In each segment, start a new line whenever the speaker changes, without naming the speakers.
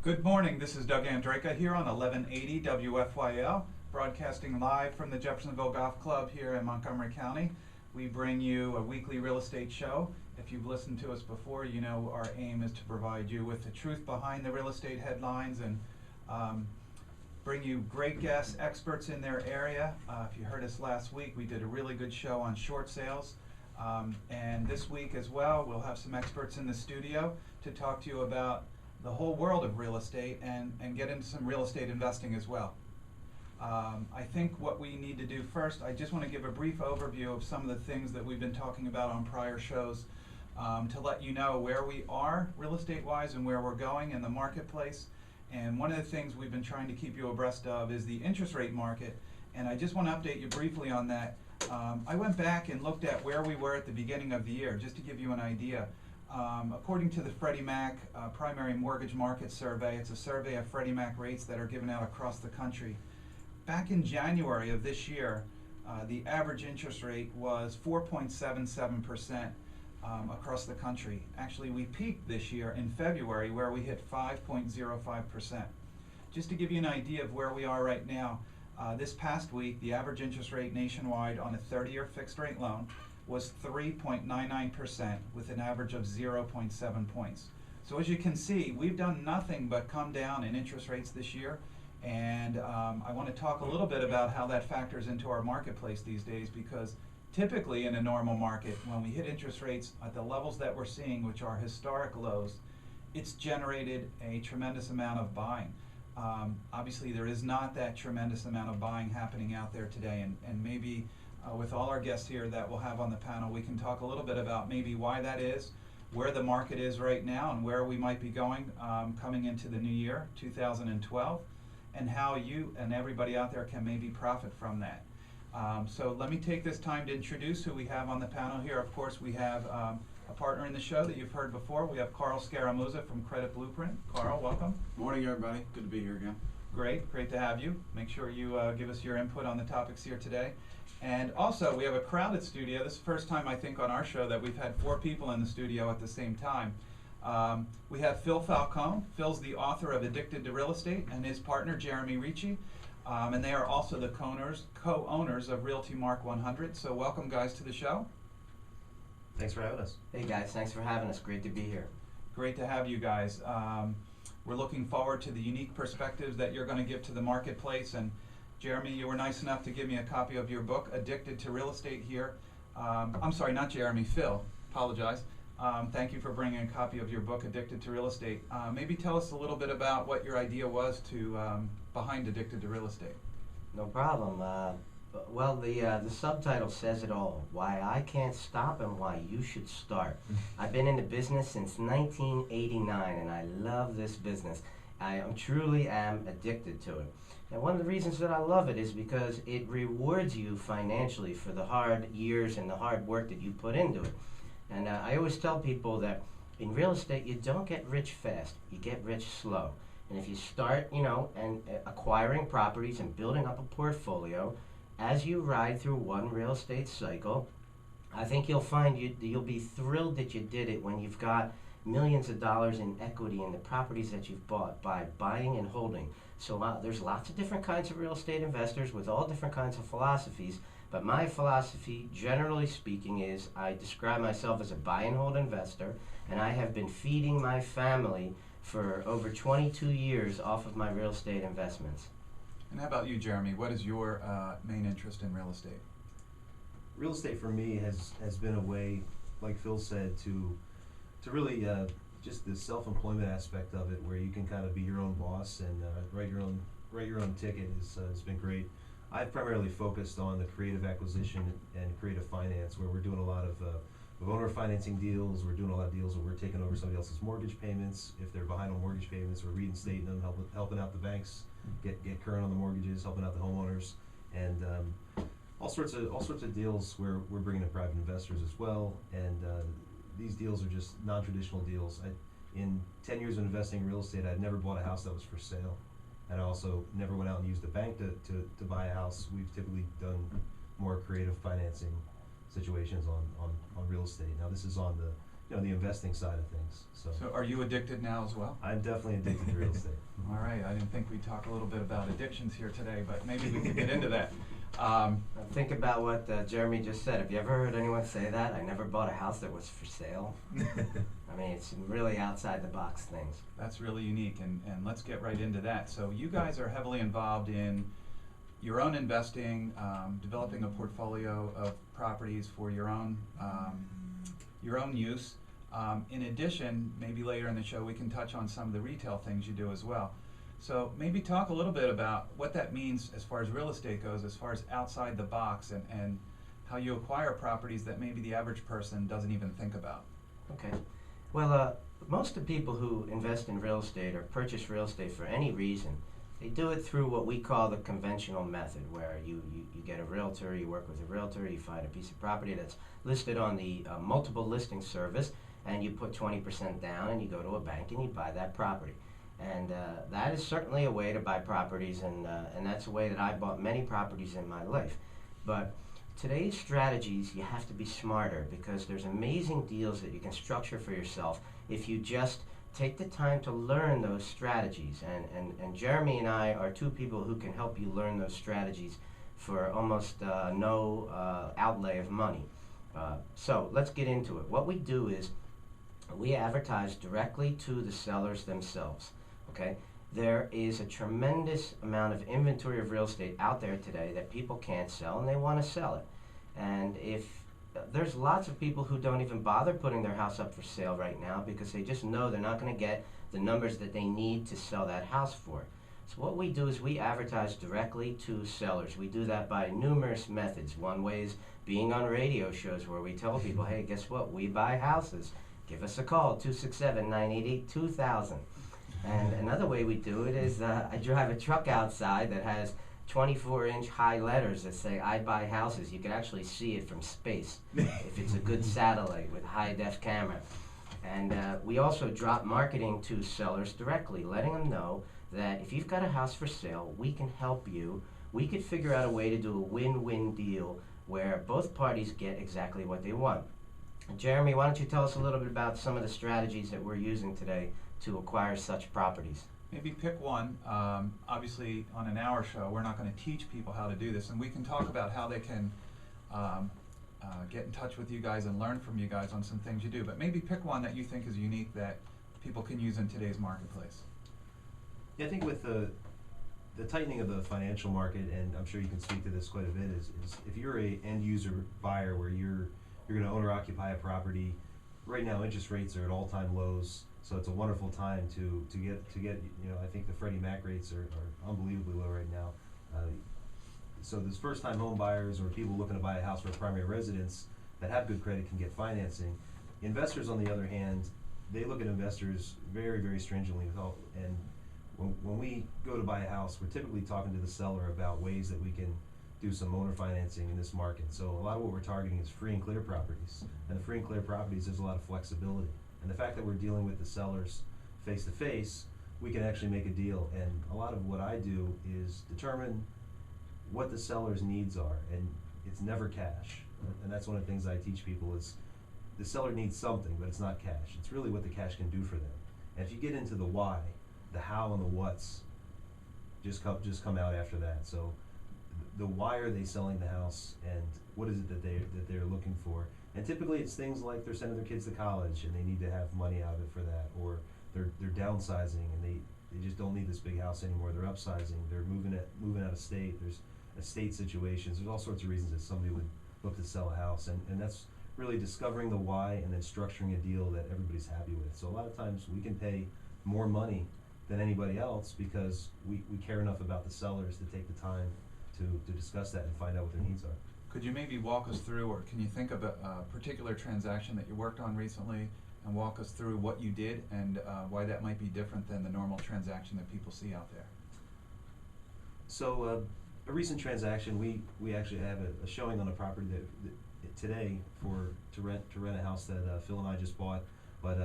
Good morning, this is Doug Andraka here on 1180 WFYL, broadcasting live from the Jeffersonville Golf Club here in Montgomery County. We bring you a weekly real estate show. If you've listened to us before, you know our aim is to provide you with the truth behind the real estate headlines and bring you great guests, experts in their area. If you heard us last week, we did a really good show on short sales. And this week as well, we'll have some experts in the studio to talk to you about the whole world of real estate and get into some real estate investing as well. I think what we need to do first, I just want to give a brief overview of some of the things that we've been talking about on prior shows to let you know where we are real estate wise and where we're going in the marketplace. And one of the things we've been trying to keep you abreast of is the interest rate market, and I just want to update you briefly on that. I went back and looked at where we were at the beginning of the year just to give you an idea. According to the Freddie Mac Primary Mortgage Market Survey, it's a survey of Freddie Mac rates that are given out across the country. Back in January of this year, the average interest rate was 4.77% across the country. Actually, we peaked this year in February where we hit 5.05%. Just to give you an idea of where we are right now, this past week, the average interest rate nationwide on a 30-year fixed rate loan was 3.99% with an average of 0.7 points. So as you can see, we've done nothing but come down in interest rates this year, and I want to talk a little bit about how that factors into our marketplace these days, because typically in a normal market, when we hit interest rates at the levels that we're seeing, which are historic lows, it's generated a tremendous amount of buying. Obviously there is not that tremendous amount of buying happening out there today, and maybe with all our guests here that we'll have on the panel, we can talk a little bit about maybe why that is, where the market is right now, and where we might be going coming into the new year, 2012, and how you and everybody out there can maybe profit from that. So let me take this time to introduce who we have on the panel here. Of course, we have a partner in the show that you've heard before. We have Carl Scaramuzza from Credit Blueprint. Carl, welcome.
Morning, everybody. Good to be here again.
Great to have you. Make sure you give us your input on the topics here today. And also, we have a crowded studio. This is the first time, I think, on our show that we've had 4 people in the studio at the same time. We have Phil Falcone. Phil's the author of Addicted to Real Estate, and his partner, Jeremy Ricci. And they are also the co-owners of Realty Mark 100. So welcome, guys, to the show.
Thanks for having us.
Hey guys, thanks for having us. Great to be here.
Great to have you guys. We're looking forward to the unique perspectives that you're going to give to the marketplace. And Jeremy, you were nice enough to give me a copy of your book, Addicted to Real Estate here. I'm sorry, not Jeremy, Phil. Apologize. Thank you for bringing a copy of your book, Addicted to Real Estate. Maybe tell us a little bit about what your idea was to behind Addicted to Real Estate.
No problem. Well, the subtitle says it all. Why I can't stop and why you should start. I've been in the business since 1989, and I love this business. I truly am addicted to it. And one of the reasons that I love it is because it rewards you financially for the hard years and the hard work that you put into it. And I always tell people that in real estate, you don't get rich fast, you get rich slow. And if you start, and acquiring properties and building up a portfolio, as you ride through one real estate cycle, I think you'll find you'll be thrilled that you did it when you've got millions of dollars in equity in the properties that you've bought by buying and holding. So there's lots of different kinds of real estate investors with all different kinds of philosophies, but my philosophy, generally speaking, is I describe myself as a buy and hold investor, and I have been feeding my family for over 22 years off of my real estate investments.
And how about you, Jeremy? What is your main interest in real estate?
Real estate for me has been a way, like Phil said, to really just the self-employment aspect of it, where you can kind of be your own boss and write your own ticket has been great. I've primarily focused on the creative acquisition and creative finance, where we're doing a lot of owner financing deals. We're doing a lot of deals where we're taking over somebody else's mortgage payments. If they're behind on mortgage payments, we're reinstating them, helping out the banks get current on the mortgages, helping out the homeowners, and all sorts of deals where we're bringing in private investors as well. And these deals are just non-traditional deals. In 10 years of investing in real estate, I'd never bought a house that was for sale. And I also never went out and used a bank to buy a house. We've typically done more creative financing situations on real estate. Now this is on the the investing side of things. So
So are you addicted now as well?
I'm definitely addicted to real estate.
All right, I didn't think we'd talk a little bit about addictions here today, but maybe we could get into that.
Think about what Jeremy just said. Have you ever heard anyone say that? I never bought a house that was for sale. I mean, it's really outside the box things.
That's really unique, and let's get right into that. So you guys are heavily involved in your own investing, developing a portfolio of properties for your own use. In addition, maybe later in the show we can touch on some of the retail things you do as well. So maybe talk a little bit about what that means as far as real estate goes, as far as outside the box, and how you acquire properties that maybe the average person doesn't even think about.
Okay. Well, most of the people who invest in real estate or purchase real estate for any reason, they do it through what we call the conventional method, where you get a realtor, you work with a realtor, you find a piece of property that's listed on the multiple listing service, and you put 20% down and you go to a bank and you buy that property. And that is certainly a way to buy properties, and that's a way that I bought many properties in my life. But today's strategies, you have to be smarter, because there's amazing deals that you can structure for yourself if you just take the time to learn those strategies. And Jeremy and I are two people who can help you learn those strategies for almost no outlay of money. So let's get into it. What we do is we advertise directly to the sellers themselves. Okay? There is a tremendous amount of inventory of real estate out there today that people can't sell, and they want to sell it. And if there's lots of people who don't even bother putting their house up for sale right now because they just know they're not going to get the numbers that they need to sell that house for. So what we do is we advertise directly to sellers. We do that by numerous methods. One way is being on radio shows where we tell people, hey, guess what? We buy houses. Give us a call, 267-988-2000. And another way we do it is I drive a truck outside that has 24-inch high letters that say, I buy houses. You can actually see it from space if it's a good satellite with high-def camera. And we also drop marketing to sellers directly, letting them know that if you've got a house for sale, we can help you. We could figure out a way to do a win-win deal where both parties get exactly what they want. Jeremy, why don't you tell us a little bit about some of the strategies that we're using today to acquire such properties?
Maybe pick one. Obviously, on an hour show, we're not going to teach people how to do this, and we can talk about how they can get in touch with you guys and learn from you guys on some things you do. But maybe pick one that you think is unique that people can use in today's marketplace.
Yeah, I think with the tightening of the financial market, and I'm sure you can speak to this quite a bit, is if you're a end user buyer where you're going to own or occupy a property, right now interest rates are at all-time lows. So it's a wonderful time to get I think the Freddie Mac rates are unbelievably low right now. So those first-time home buyers or people looking to buy a house for a primary residence that have good credit can get financing. Investors, on the other hand, they look at investors very, very stringently. And when we go to buy a house, we're typically talking to the seller about ways that we can do some owner financing in this market. So a lot of what we're targeting is free and clear properties. And the free and clear properties, there's a lot of flexibility. And the fact that we're dealing with the sellers face to face, we can actually make a deal. And a lot of what I do is determine what the seller's needs are, and it's never cash. And that's one of the things I teach people is the seller needs something, but it's not cash. It's really what the cash can do for them. And if you get into the why, the how and the what's just come out after that. So the why are they selling the house, and what is it that they're looking for? And typically it's things like they're sending their kids to college and they need to have money out of it for that, or they're downsizing and they just don't need this big house anymore. They're upsizing. They're moving out of state. There's estate situations. There's all sorts of reasons that somebody would look to sell a house, and that's really discovering the why and then structuring a deal that everybody's happy with. So a lot of times we can pay more money than anybody else because we care enough about the sellers to take the time to discuss that and find out what their needs are.
Could you maybe walk us through, or can you think of a particular transaction that you worked on recently and walk us through what you did and why that might be different than the normal transaction that people see out there?
So a recent transaction, we actually have a showing on a property that today to rent a house that Phil and I just bought. But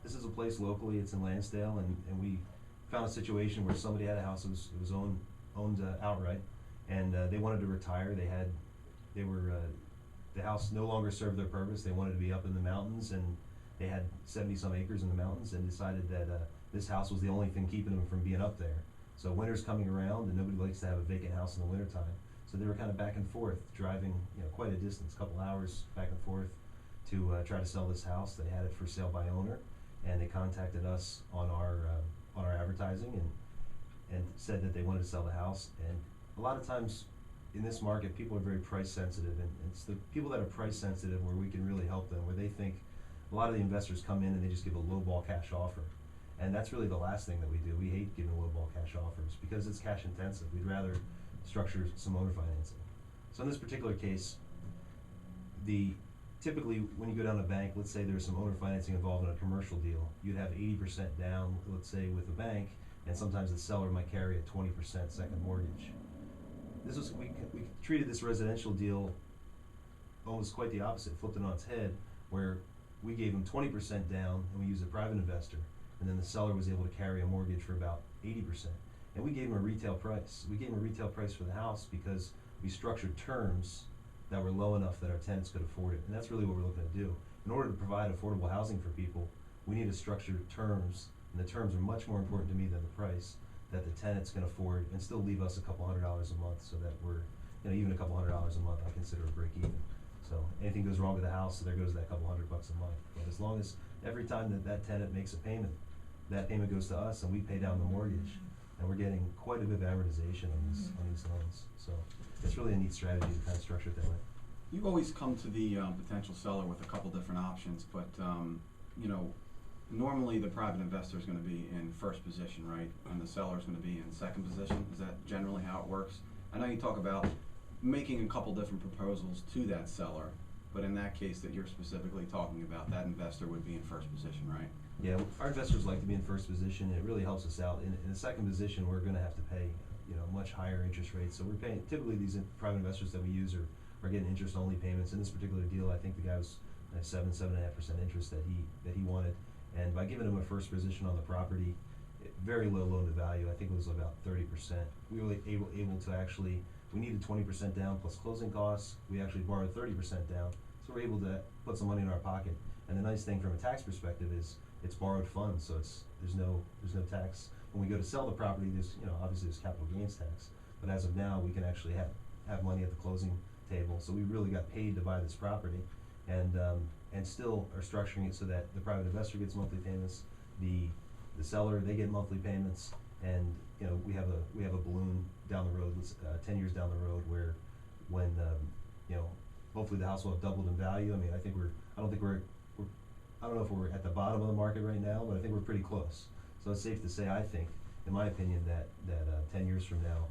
this is a place locally. It's in Lansdale, and we found a situation where somebody had a house that was owned outright, and they wanted to retire. The house no longer served their purpose. They wanted to be up in the mountains, and they had 70-some acres in the mountains and decided that this house was the only thing keeping them from being up there. So winter's coming around and nobody likes to have a vacant house in the wintertime. So they were kind of back and forth, driving quite a distance, a couple hours back and forth to try to sell this house. They had it for sale by owner, and they contacted us on our advertising and said that they wanted to sell the house. And a lot of times in this market, people are very price sensitive, and it's the people that are price sensitive where we can really help them, where they think a lot of the investors come in and they just give a lowball cash offer. And that's really the last thing that we do. We hate giving lowball cash offers because it's cash intensive. We'd rather structure some owner financing. So in this particular case, typically when you go down to a bank, let's say there's some owner financing involved in a commercial deal, you'd have 80% down, let's say with a bank, and sometimes the seller might carry a 20% second mortgage. We treated this residential deal almost quite the opposite, flipped it on its head, where we gave them 20% down and we used a private investor, and then the seller was able to carry a mortgage for about 80%. And we gave them a retail price. We gave them a retail price for the house because we structured terms that were low enough that our tenants could afford it. And that's really what we're looking to do. In order to provide affordable housing for people, we need to structure terms, and the terms are much more important to me than the price, that the tenants can afford and still leave us a couple $100 a month, so that we're, even a couple $100 a month I consider a break even. So anything goes wrong with the house, so there goes that couple $100 a month. But as long as every time that tenant makes a payment, that payment goes to us and we pay down the mortgage, and we're getting quite a bit of amortization on these loans. So it's really a neat strategy to kind of structure it that way.
You always come to the potential seller with a couple different options, but normally the private investor is going to be in first position, right? And the seller is going to be in second position. Is that generally how it works? I know you talk about making a couple different proposals to that seller, but in that case that you're specifically talking about, that investor would be in first position, right?
Yeah, our investors like to be in first position. It really helps us out. In the second position, we're going to have to pay much higher interest rates. So we're paying, typically these private investors that we use are getting interest only payments. In this particular deal, I think the guy was 7.5% interest that he wanted. And by giving him a first position on the property, very low loan to value, I think it was about 30%. We were able to actually, we needed 20% down plus closing costs. We actually borrowed 30% down. So we're able to put some money in our pocket. And the nice thing from a tax perspective is it's borrowed funds, so there's no tax. When we go to sell the property, there's obviously there's capital gains tax, but as of now we can actually have money at the closing table. So we really got paid to buy this property, and still are structuring it so that the private investor gets monthly payments, the seller, they get monthly payments, and we have a balloon down the road, 10 years down the road, where when hopefully the house will have doubled in value. I mean, I don't know if we're at the bottom of the market right now, but I think we're pretty close. So it's safe to say, I think, in my opinion, that 10 years from now,